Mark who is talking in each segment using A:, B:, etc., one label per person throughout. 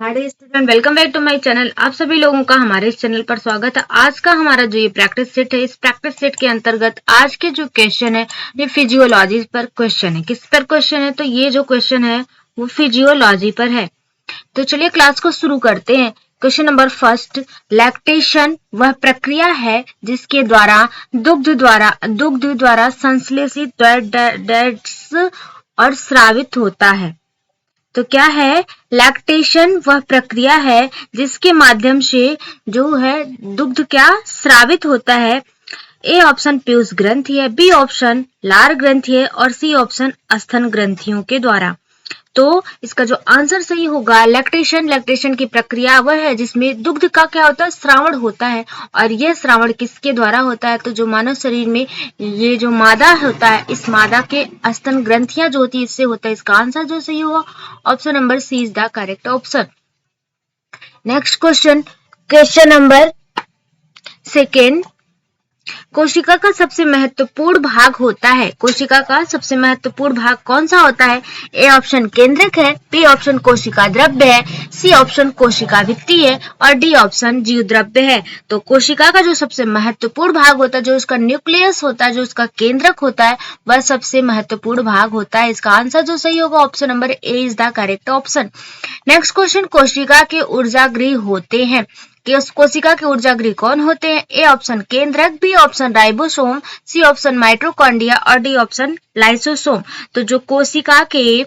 A: Hi student, welcome back to my channel. आप सभी लोगों का हमारे इस चैनल पर स्वागत है। आज का हमारा जो ये प्रैक्टिस सेट है, इस प्रैक्टिस सेट के अंतर्गत आज के जो क्वेश्चन है ये फिजियोलॉजी पर क्वेश्चन है। किस पर क्वेश्चन है? तो ये जो क्वेश्चन है वो फिजियोलॉजी पर है। तो चलिए क्लास को शुरू करते हैं। क्वेश्चन नंबर फर्स्ट, लैक्टेशन वह प्रक्रिया है जिसके द्वारा दुग्ध द्वारा संश्लेषित डेट्स और स्रावित होता है। तो क्या है? लैक्टेशन वह प्रक्रिया है जिसके माध्यम से जो है दुग्ध क्या स्रावित होता है। ए ऑप्शन पीयूष ग्रंथि है, बी ऑप्शन लार ग्रंथि है और सी ऑप्शन स्तन ग्रंथियों के द्वारा। तो इसका जो आंसर सही होगा, लैक्टेशन की प्रक्रिया वह है जिसमें दुग्ध का क्या होता है? श्रावण होता है। और यह श्रावण किसके द्वारा होता है? तो जो मानव शरीर में ये जो मादा होता है, इस मादा के स्तन ग्रंथियां जो होती है इससे होता है। इसका आंसर जो सही होगा option number C is the correct option. Next question number second, कोशिका का सबसे महत्वपूर्ण भाग होता है। कोशिका का सबसे महत्वपूर्ण भाग कौन सा होता है? ए ऑप्शन केंद्रक है, बी ऑप्शन कोशिका द्रव्य है, सी ऑप्शन कोशिका भित्ति है और डी ऑप्शन जीव द्रव्य है। तो कोशिका का जो सबसे महत्वपूर्ण भाग होता है, जो उसका न्यूक्लियस होता है, जो उसका केंद्रक होता है, वह सबसे महत्वपूर्ण भाग होता है। इसका आंसर जो सही होगा option number A is the correct option. Next question, कोशिका के ऊर्जा गृह होते हैं। कि उस कोशिका के ऊर्जा गृह कौन होते हैं? ए ऑप्शन केंद्रक, B option ribosome, C option mitochondria और डी ऑप्शन लाइसोसोम। तो जो कोशिका के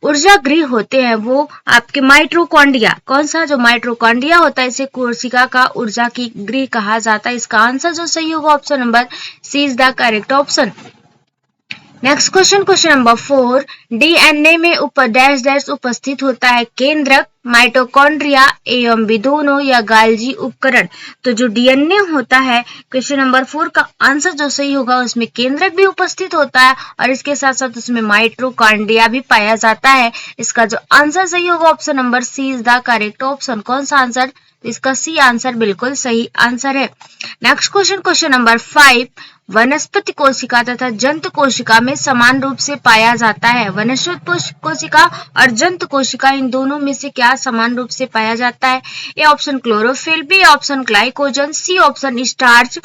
A: ऊर्जा गृह होते हैं वो आपके माइटोकॉन्ड्रिया, कौन सा? जो माइटोकॉन्ड्रिया होता है इसे कोशिका का ऊर्जा की गृह कहा जाता है। इसका आंसर जो सही होगा option number C is the correct option. Next question number 4, DNA में डैश डैश उपस्थित होता है। केंद्रक, माइटोकॉन्ड्रिया एवं बी दोनों या गाल्जी उपकरण। तो जो डीएनए होता है, क्वेश्चन नंबर 4 का आंसर जो सही होगा उसमें केंद्रक भी उपस्थित होता है और इसके साथ साथ उसमें माइटोकॉन्ड्रिया भी पाया जाता है। इसका जो आंसर सही होगा option number C is the correct option. कौन सा आंसर? इसका सी आंसर बिल्कुल सही आंसर है। नेक्स्ट क्वेश्चन नंबर 5, वनस्पति कोशिका तथा जंतु कोशिका में समान रूप से पाया जाता है। वनस्पति कोशिका और जंतु कोशिका इन दोनों में से क्या समान रूप से पाया जाता है? A option chlorophyll, B option glycogen, C option starch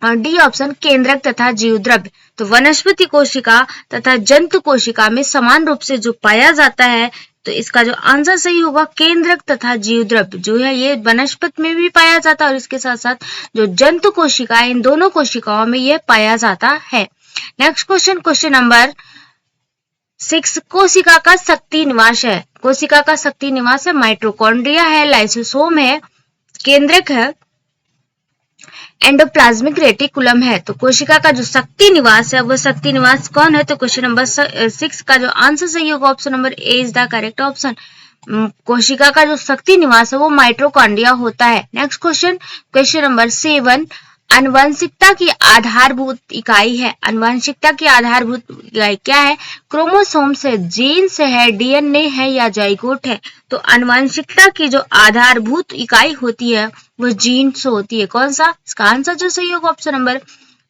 A: और डी ऑप्शन केंद्रक तथा जीव द्रव्य। तो वनस्पति कोशिका तथा जंतु कोशिका में समान रूप से जो पाया जाता है, तो इसका जो आंसर सही होगा केंद्रक तथा जीव द्रव्य जो है ये वनस्पति में भी पाया जाता है और इसके साथ साथ जो जंतु कोशिका है इन दोनों कोशिकाओं में यह पाया जाता है। नेक्स्ट क्वेश्चन नंबर 6, कोशिका का शक्ति निवास है। कोशिका का शक्ति निवास है, माइटोकॉन्ड्रिया है, लाइसोसोम है, केंद्रक है, एंडोप्लाज्मिक रेटिकुलम है। तो कोशिका का जो शक्ति निवास है वो शक्ति निवास कौन है? तो क्वेश्चन नंबर 6 का जो आंसर सही होगा option number A is the correct option. कोशिका का जो शक्ति निवास है वो माइटोकॉन्ड्रिया होता है। नेक्स्ट क्वेश्चन नंबर 7, आनुवंशिकता की आधारभूत इकाई है। आनुवंशिकता की आधारभूत इकाई क्या है? क्रोमोसोम्स है, जीन्स है, डीएनए है या जाइगोट है। तो आनुवंशिकता की जो आधारभूत इकाई होती है वो जीन्स होती है। कौन सा? इसका आंसर जो सही होगा option number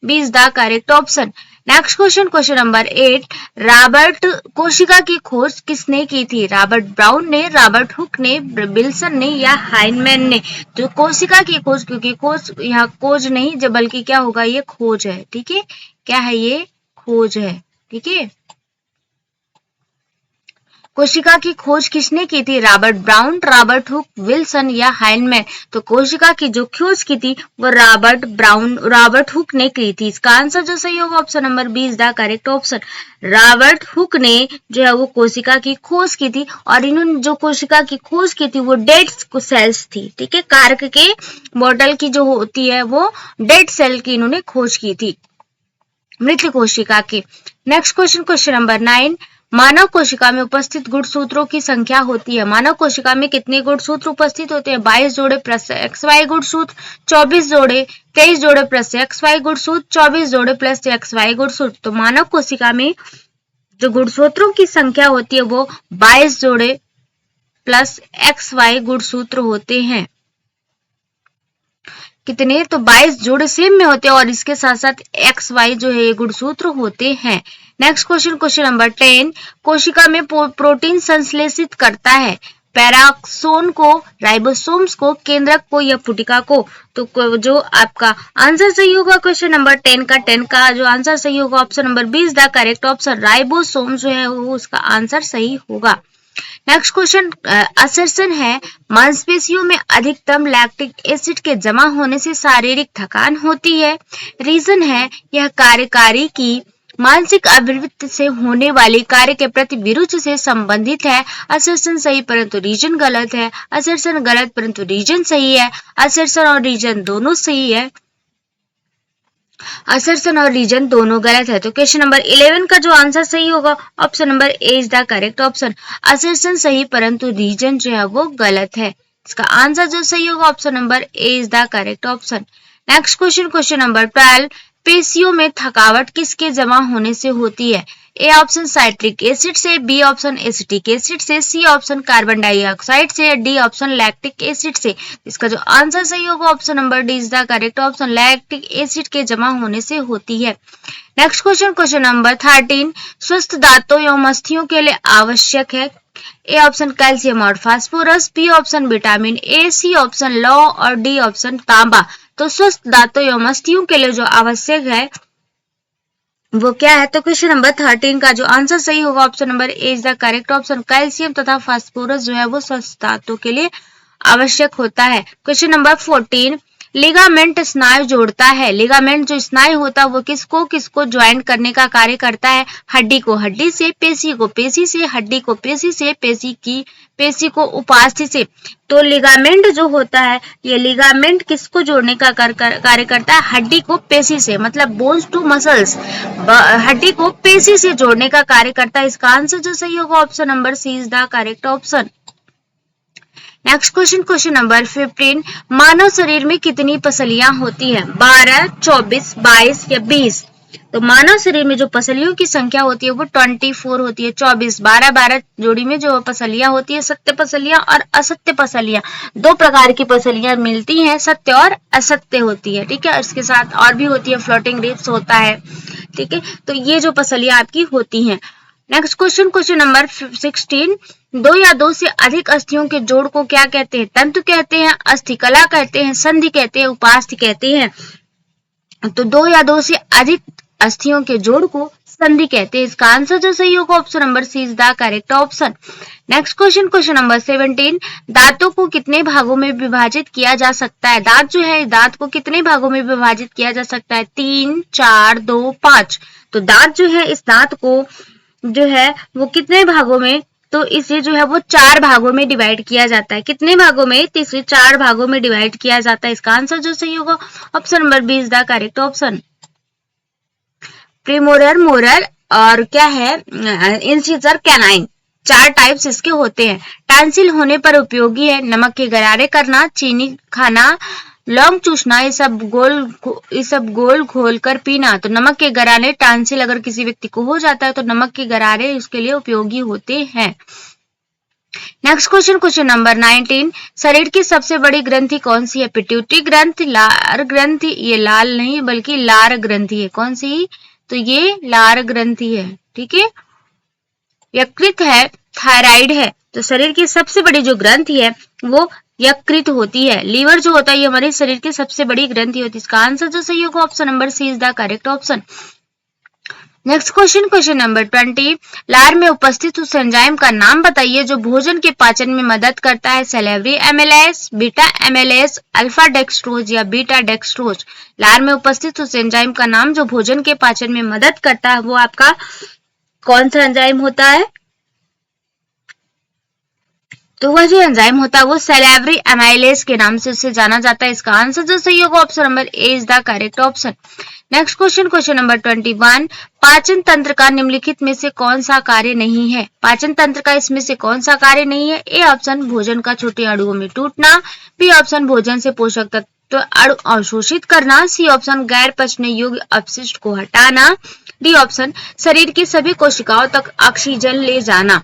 A: B is the correct option. Next question number 8, Robert कोशिका की खोज किसने की थी? रॉबर्ट ब्राउन ने, रॉबर्ट हुक ने, विल्सन ने या हाइनमैन ने। तो कोशिका की खोज, क्योंकि खोज यहाँ खोज नहीं बल्कि क्या होगा, ये खोज है। ठीक है, क्या है? ये खोज है। ठीक है, कोशिका की खोज किसने की थी? Robert brown, Robert Hooke, Wilson या हाइनमैन। तो कोशिका की जो खोज की थी वो रॉबर्ट हुक ने की थी। इसका आंसर जो सही होगा option number B is the correct option. Robert Hooke ने जो है वो कोशिका की खोज की थी और इन्होंने जो कोशिका की खोज की थी वो डेड सेल्स थी। ठीक है, कार्क के मॉडल की जो होती है वो डेड सेल की इन्होंने खोज की थी, मृत कोशिका की। नेक्स्ट क्वेश्चन नंबर 9, मानव कोशिका में उपस्थित गुणसूत्रों की संख्या होती है। मानव कोशिका में कितने गुणसूत्र उपस्थित होते हैं? 22 जोड़े प्लस XY गुणसूत्र, 24 जोड़े, 23 जोड़े प्लस XY गुणसूत्र, 24 जोड़े प्लस XY गुणसूत्र। तो मानव कोशिका में जो गुणसूत्रों की संख्या होती है वो 22 जोड़े प्लस XY गुणसूत्र होते हैं। कितने? तो 22 जोड़े सेम में होते हैं और इसके साथ साथ XY जो है ये गुणसूत्र होते हैं। नेक्स्ट क्वेश्चन नंबर 10, कोशिका में प्रोटीन संश्लेषित करता है। पैराक्सोन को, राइबोसोम्स को, केंद्रक को या पुटिका को। तो जो आपका आंसर सही होगा क्वेश्चन नंबर 10 का जो आंसर सही होगा option number B is the correct option. Ribosome जो है वो उसका आंसर सही होगा। नेक्स्ट क्वेश्चन असर्शन है मांसपेशियों में अधिकतम लैक्टिक एसिड के जमा होने से शारीरिक थकान होती है। रीजन है यह कार्यकारी की मानसिक अभिवृत्ति से होने वाले कार्य के प्रति विरुचि से संबंधित है। असर्शन सही परंतु रीजन गलत है। असर्शन गलत परंतु रीजन सही है। असर्शन और रीजन दोनों सही है। असर्शन और रीजन दोनों गलत है। तो क्वेश्चन नंबर 11 का जो आंसर सही होगा option number A is the correct option. Assertion सही परंतु रीजन जो है वो गलत है। इसका आंसर जो सही होगा option number A is the correct option. Next question number 12, पेशियों में थकावट किसके जमा होने से होती है? ए ऑप्शन साइट्रिक एसिड से, बी ऑप्शन एसिटिक एसिड से, सी ऑप्शन कार्बन डाइऑक्साइड से, डी ऑप्शन लैक्टिक एसिड से। इसका जो आंसर सही होगा option number D is the correct option. Lactic acid के जमा होने से होती है। नेक्स्ट क्वेश्चन नंबर 13, स्वस्थ दांतों एवं अस्थियों के लिए आवश्यक है। ए ऑप्शन कैल्शियम और phosphorus, B option vitamin A, C option लौ और डी ऑप्शन तांबा। तो स्वस्थ दांतों एवं अस्थियों के लिए जो आवश्यक है वो क्या है? तो क्वेश्चन नंबर 13 का जो आंसर सही होगा option number A is the correct option. Calcium तथा फास्फोरस जो है वो स्वस्थ दांतों के लिए आवश्यक होता है। क्वेश्चन नंबर 14, लिगामेंट स्नायु जोड़ता है। लिगामेंट जो स्नायु होता है वो किसको किसको ज्वाइन करने का कार्य करता है? हड्डी को हड्डी से, पेशी को पेशी से, हड्डी को पेशी से, पेशी को उपास्थि से। तो लिगामेंट जो होता है ये लिगामेंट किसको जोड़ने का कार्य करता है? हड्डी को पेशी से, मतलब बोन्स टू मसल्स, हड्डी को पेशी से जोड़ने का कार्य करता है। इसका आंसर जो सही होगा option number C is the correct option. Next question number 15, मानव शरीर में कितनी पसलियां होती हैं? 12, 24, 22 या 20? तो मानव शरीर में जो पसलियों की संख्या होती है वो 24 होती है। 24, 12 जोड़ी में जो पसलियां होती है, सत्य पसलियां और असत्य पसलियां, दो प्रकार की पसलियां मिलती हैं, सत्य और असत्य होती है। ठीक है, इसके साथ और भी होती है, फ्लोटिंग रिब्स होता है। ठीक है, तो ये जो पसलियां आपकी होती हैं। नेक्स्ट क्वेश्चन नंबर 16, दो या दो से अधिक अस्थियों के जोड़ को क्या कहते हैं? तंतु कहते हैं, अस्थिकला कहते हैं, संधि कहते हैं, उपास्थि कहते हैं। तो दो या दो से अधिक अस्थियों के जोड़ को संधि कहते हैं। इसका आंसर जो सही होगा option number C is the correct option. Next question number 17, दांतों को कितने भागों में विभाजित किया जा सकता है? दांत जो है, दांत को कितने भागों में विभाजित किया जा सकता है? 3, 4, 2, 5। तो दांत जो है, इस दांत को जो है वो कितने भागों में, तो इसे जो है वो 4 भागों में डिवाइड किया जाता है। कितने भागों में? इसे 4 भागों में डिवाइड किया जाता है। इसका आंसर जो सही होगा option number B is the correct option. Premolar, molar और क्या है इंसिजर, कैनाइन, 4 टाइप्स इसके होते हैं। टॉन्सिल होने पर उपयोगी है। नमक के गरारे करना, चीनी खाना, लौंग चूसना, ये सब गोल घोल कर पीना। तो नमक के गरारे, टॉन्सिल अगर किसी व्यक्ति को हो जाता है तो नमक के गरारे उसके लिए उपयोगी होते हैं। नेक्स्ट क्वेश्चन नंबर 19, शरीर की सबसे बड़ी ग्रंथि कौन सी है? पिट्यूटरी ग्रंथि, लार ग्रंथि, ये लाल नहीं बल्कि लार ग्रंथि है। कौन सी? तो ये लार ग्रंथि है। ठीक है, यकृत है, थायराइड है। तो शरीर की सबसे बड़ी जो ग्रंथि है वो यकृत होती है। लीवर जो होता है ये हमारे शरीर की सबसे बड़ी ग्रंथि होती है। इसका आंसर जो सही होगा option number C is the correct option. Next question number 20, लार में उपस्थित उस एंजाइम का नाम बताइए जो भोजन के पाचन में मदद करता है। Salivary amylase, beta amylase, alpha dextrose या बीटा डेक्सट्रोज। लार में उपस्थित उस एंजाइम का नाम जो भोजन के पाचन में मदद करता है वो आपका कौन सा एंजाइम होता है? तो वह जो एंजाइम होता है वो सैलेवरी एमाइलेज के नाम से उसे जाना जाता है। इसका आंसर जो सही होगा option number A is the correct option. Next question number 21, पाचन तंत्र का निम्नलिखित में से कौन सा कार्य नहीं है? पाचन तंत्र का इसमें से कौन सा कार्य नहीं है? ए ऑप्शन भोजन का छोटे अणुओं में टूटना, बी ऑप्शन भोजन से पोषक तत्व अणु अवशोषित करना, सी ऑप्शन गैर पचने योग्य अपशिष्ट को हटाना, डी ऑप्शन शरीर की सभी कोशिकाओं तक ऑक्सीजन ले जाना।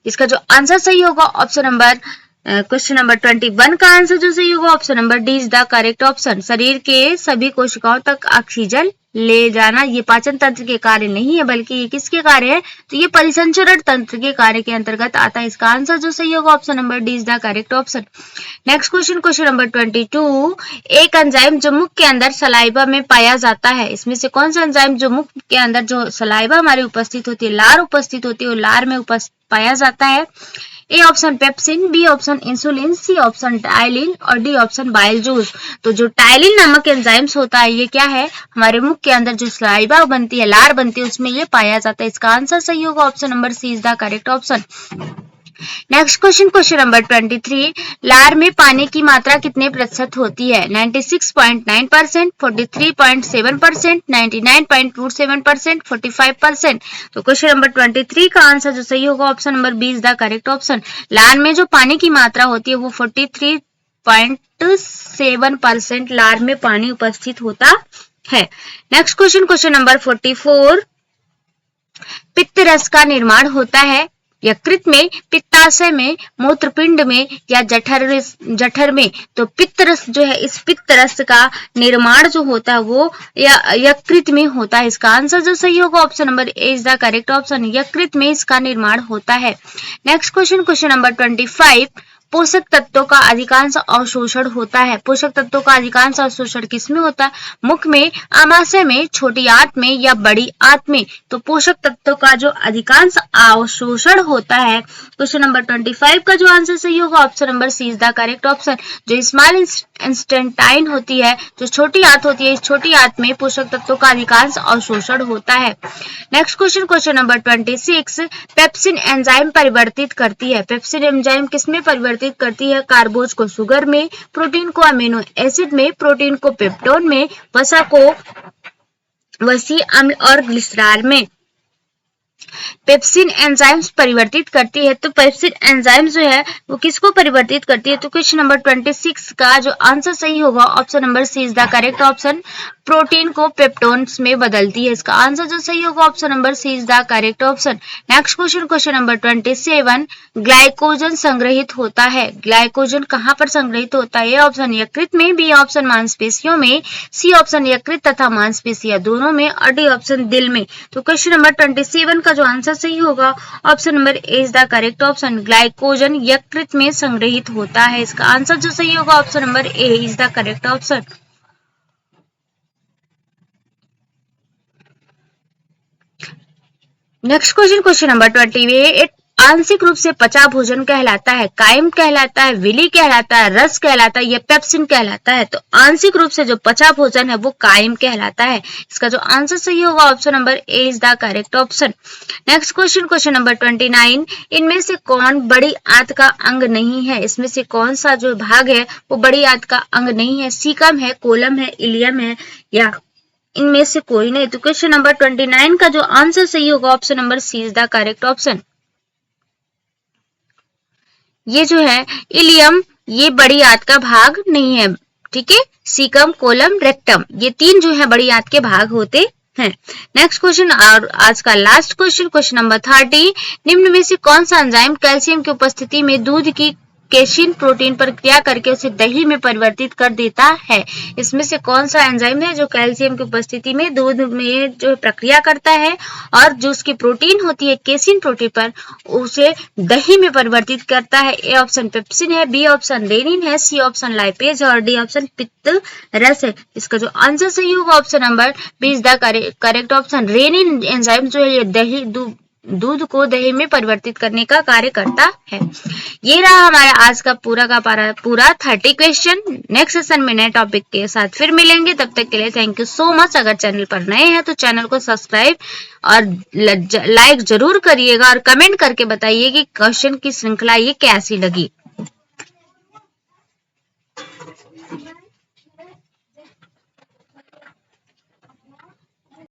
A: इसका जो आंसर सही होगा ऑप्शन नंबर क्वेश्चन नंबर 21 का आंसर जो सही होगा option number D is the correct option. शरीर के सभी कोशिकाओं तक ऑक्सीजन ले जाना ये पाचन तंत्र के कार्य नहीं है, बल्कि ये किसके कार्य है, तो ये परिसंचरण तंत्र के कार्य के अंतर्गत आता है। इसका आंसर जो सही होगा option number D is the correct option. Next question, question number 22, एक एंजाइम जो मुख के अंदर सलाइवा में पाया जाता है, इसमें से कौन सा एंजाइम जो मुख के अंदर जो सलाइवा हमारी उपस्थित होती है, लार उपस्थित होती है, वो लार में पाया जाता है। A option pepsin, B option insulin, C option ptyalin और डी ऑप्शन बाइल जूस। तो जो टाइलिन नामक एंजाइम्स होता है ये क्या है, हमारे मुख के अंदर जो सलाइवा बनती है, लार बनती है, उसमें ये पाया जाता है। इसका आंसर सही होगा option number C is the correct option. Next question, question number 23, लार में पानी की मात्रा कितने प्रतिशत होती है, 96.9%, 43.7%, 99.27%, 45%। तो क्वेश्चन नंबर 23 का आंसर जो सही होगा option number B is the correct option. लार में जो पानी की मात्रा होती है वो 43.7% लार में पानी उपस्थित होता है। नेक्स्ट क्वेश्चन, क्वेश्चन नंबर 44, पित्त रस का निर्माण होता है यकृत में, पित्ताशय में, मूत्रपिंड में या जठर में। तो पित्त रस जो है, इस पित्त रस का निर्माण जो होता है वो यकृत में होता है। इसका आंसर जो सही होगा option number A is the correct option. यकृत में इसका निर्माण होता है। नेक्स्ट क्वेश्चन, क्वेश्चन नंबर 25, पोषक तत्वों का अधिकांश अवशोषण होता है। पोषक तत्वों का अधिकांश अवशोषण किसमें होता है, मुख में, आमाशय में, छोटी आंत में या बड़ी आंत में। तो पोषक तत्वों का जो अधिकांश अवशोषण होता है, क्वेश्चन नंबर 25 का जो आंसर सही होगा option number C is the correct option. जो स्मॉल इंस्टेंटाइन होती है, जो छोटी आंत होती है, इस छोटी आंत में पोषक तत्वों का अधिकांश अवशोषण होता है। Next question, question number 26, pepsin enzyme परिवर्तित करती है। पेप्सिन एंजाइम किसमें परिवर्तित करती है, कार्बोज को शुगर में, प्रोटीन को अमीनो एसिड में, प्रोटीन को पेप्टोन में, वसा को वसी अम्ल और ग्लिसरॉल में। पेप्सिन एंजाइम्स परिवर्तित करती है, तो पेप्सिन एंजाइम जो है वो किसको परिवर्तित करती है, तो क्वेश्चन नंबर 26 का जो आंसर सही होगा option number C is the correct option. Protein को पेप्टोन्स में बदलती है। इसका आंसर जो सही होगा option number C is the correct option. Next question, question number 27, glycogen संग्रहित होता है। ग्लाइकोजन कहाँ पर संग्रहित होता है, ए ऑप्शन यकृत में, बी ऑप्शन मांसपेशियों में, सी ऑप्शन यकृत तथा मांसपेशियां दोनों में और डी ऑप्शन दिल में। तो क्वेश्चन नंबर 27 का जो आंसर सही होगा option number A is the correct option. Glycogen यकृत में संग्रहित होता है। इसका आंसर जो सही होगा option number A is the correct option. Next question, question number 28, आंशिक रूप से पचा भोजन कहलाता है, कायम कहलाता है, विली कहलाता है, रस कहलाता है या पेप्सिन कहलाता है। तो आंशिक रूप से जो पचा भोजन है वो कायम कहलाता है। इसका जो आंसर सही होगा option number A is the correct option. Next question, question number 29, इनमें से कौन बड़ी आंत का अंग नहीं है। इसमें से कौन सा जो भाग है वो बड़ी आंत का अंग नहीं है, सीकम है, कोलम है, इलियम है या इनमें से कोई नहीं। तो क्वेश्चन नंबर 29 का जो आंसर सही होगा option number C is the correct option. ये जो है इलियम, ये बड़ी आंत का भाग नहीं है, ठीक है। सीकम, कोलम, रेक्टम, ये तीन जो है बड़ी आंत के भाग होते हैं। नेक्स्ट क्वेश्चन और आज का लास्ट क्वेश्चन, क्वेश्चन नंबर 30, निम्न में से कौन सा एंजाइम कैल्शियम की उपस्थिति में दूध की केसिन प्रोटीन पर क्रिया करके उसे दही में परिवर्तित कर देता है। इसमें से कौन सा एंजाइम है जो कैल्शियम की उपस्थिति में दूध में जो प्रक्रिया करता है और जो उसकी प्रोटीन होती है केसिन प्रोटीन पर उसे दही में परिवर्तित करता है। ए ऑप्शन पेप्सिन है, बी ऑप्शन रेनिन है, सी ऑप्शन लाइपेज और डी ऑप्शन पित्त रस है। इसका जो आंसर सही होगा option number B is the correct option. Rennin enzyme जो है ये दही दूध को दही में परिवर्तित करने का कार्य करता है। ये रहा हमारा आज का पूरा 30 क्वेश्चन। नेक्स्ट सेशन में नए टॉपिक के साथ फिर मिलेंगे, तब तक के लिए थैंक यू सो मच। अगर चैनल पर नए हैं तो चैनल को सब्सक्राइब और लाइक जरूर करिएगा और कमेंट करके बताइए कि क्वेश्चन की श्रृंखला ये कैसी लगी।